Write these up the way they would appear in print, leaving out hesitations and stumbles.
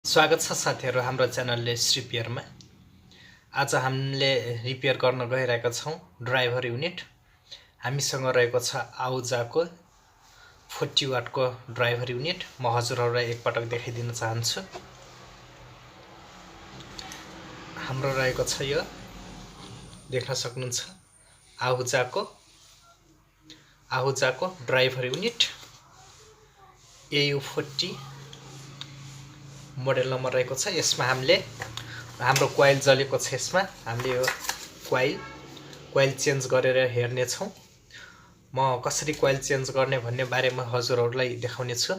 स्वागत छ साथीहरु हाम्रो च्यानलले रिपेयरमा। आज हामीले रिपेयर गर्न गइरहेका छौं ड्राइभर युनिट। हामीसँग रहेको छ आउजाको 40 वाटको ड्राइभर युनिट। म हजुरहरुलाई एकपटक देखाइदिन चाहन्छु। हाम्रो रहेको छ यो देख्न सक्नुहुन्छ आहुजाको driver unit AU40 model number रहेको छ। यसमा हाम्रो कोइल जलेको छ। यसमा हामीले यो कोइल चेन्ज गरेर हेर्ने छौं। म कसरी कोइल चेन्ज गर्ने भन्ने बारेमा हजुरहरुलाई देखाउने छु।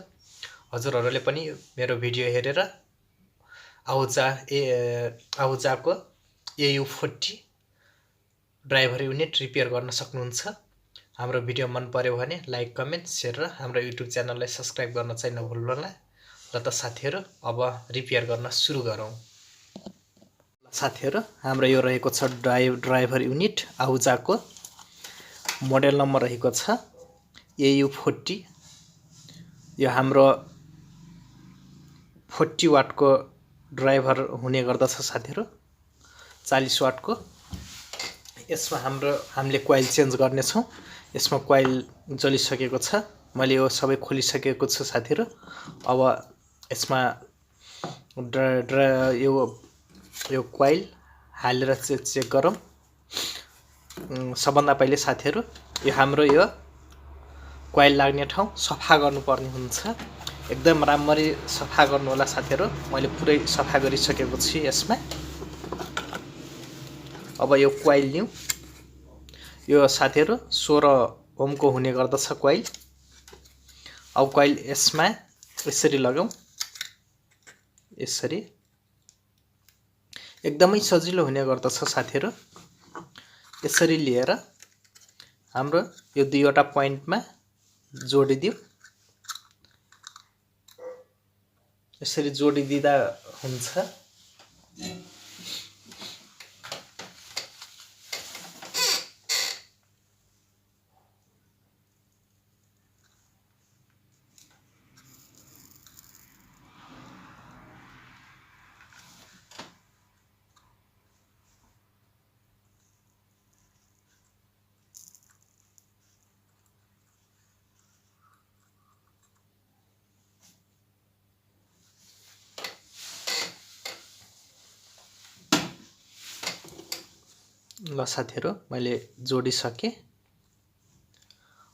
हजुरहरुले पनि मेरो भिडियो हेरेर आहुजाको AU40 ड्राइभर युनिट रिपेयर गर्न सक्नुहुन्छ। हाम्रो भिडियो मन पर्यो भने लाइक, कमेन्ट, शेयर र हाम्रो युट्युब च्यानललाई सब्स्क्राइब गर्न चाहिँ नभुल्नुहोला। ल त साथीहरु, अब रिपेयर गर्न सुरु गरौं। साथीहरु, हाम्रो यो रहेको छ ड्राइभर युनिट आहुजाको। मोडल नम्बर रहेको छ AU40। यो हाम्रो 40 वाटको ड्राइभर हुने गर्दछ साथीहरु, 40 वाटको। यसमा हामीले कोइल चेन्ज गर्ने छौं। यसमा कोइल जलिसकेको छ। मैले यो सबै खोलिसकेको छु साथीहरु। अब यसमा यो कोइल हालेर चेक गरौँ। सबभन्दा पहिले साथीहरु, यो कोइल लाग्ने ठाउँ सफा गर्नुपर्ने हुन्छ। एकदम राम्ररी सफा गर्नु होला साथीहरु। मैले पुरै सफा गरिसकेको छु यसमा। अब यो कोइल लिऊ। यो साथीहरु 16 ओमको हुने गर्दछ कोइल। अब कोइल यसमा यसरी लगाऊ। यसरी एकदमै सजिलो हुने गर्दछ साथीहरु। यसरी लिएर हाम्रो यो दुईवटा प्वाइन्टमा जोडिदिऊ। यसरी जोडिदिदा हुन्छ। ल साथीहरु, मैले जोडिसके।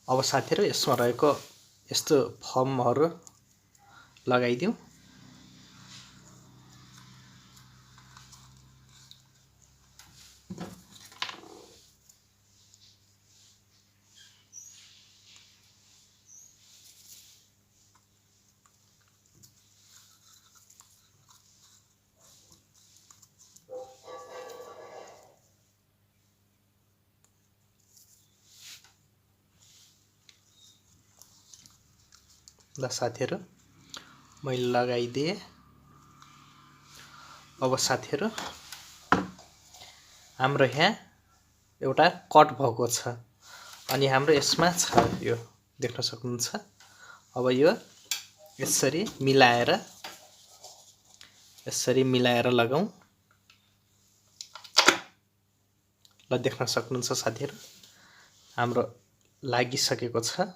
अब साथीहरु, यसमा रहेको यस्तो फर्महरु लगाइदिऊ। ल साथीहरु, मैले लगाइदिए। अब साथीहरु, हाम्रो यहाँ एउटा कट भएको छ अनि हाम्रो यसमा छ, यो देख्न सक्नुहुन्छ। अब यो यसरी मिलाएर लगाऊ। ल देख्न सक्नुहुन्छ साथीहरु, हाम्रो लागिसकेको छ।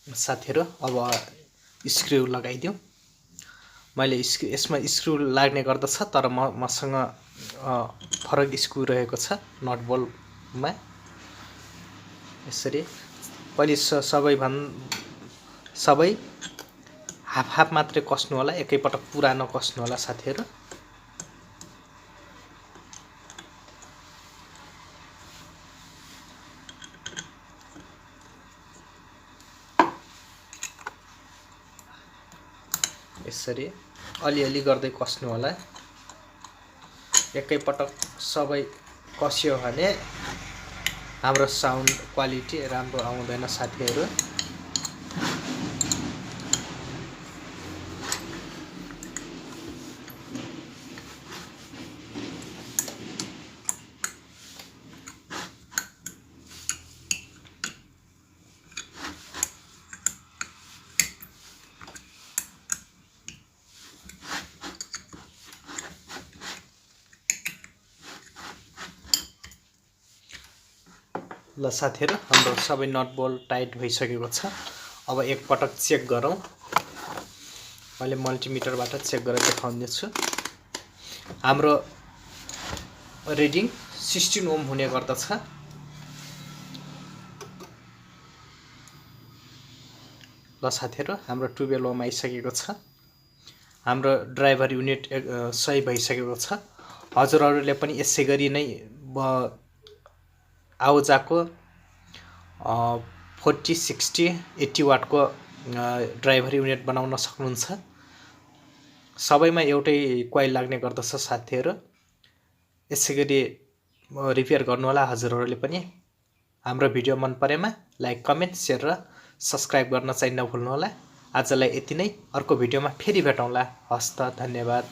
साथीहरु, अब स्क्रू लगाइदिऊ। मैले यसमा स्क्रू लाग्ने गर्दछ, तर मसँग फरक स्क्रू रहेको छ नट बोल्टमा। यसरी पहिले सबै हाफ मात्रै कस्नु होला, एकैपटक पुरा नकस्नु होला साथीहरु। यसरी अलिअलि गर्दै कस्नु होला। एकैपटक सबै कस्यो भने हाम्रो साउन्ड क्वालिटी राम्रो आउँदैन साथीहरु। ल साथीहरु, हाम्रो सबै नट बोल्ट टाइट भइसकेको छ। अब एक पटक चेक गरौँ। मैले मल्टिमिटरबाट चेक गरेर देखाउँदैछु। हाम्रो रिडिङ 16 ओम हुने गर्दछ। ल साथीहरु, हाम्रो 12 ओम आइसकेको छ। हाम्रो ड्राइभर युनिट सही भइसकेको छ। हजुरहरूले पनि यसै गरी नै आउजाको 40, 60, 80 वाटको ड्राइभर युनिट बनाउन सक्नुहुन्छ। सबैमा एउटै कोइल लाग्ने गर्दछ साथीहरु। यसै गरी रिपेयर गर्नुहोला हजुरहरूले पनि। हाम्रो भिडियो मन परेमा लाइक, कमेन्ट, शेयर र सब्स्क्राइब गर्न चाहिँ नभुल्नुहोला। आजलाई यति नै। अर्को भिडियोमा फेरि भेटौँला। हस्त, धन्यवाद।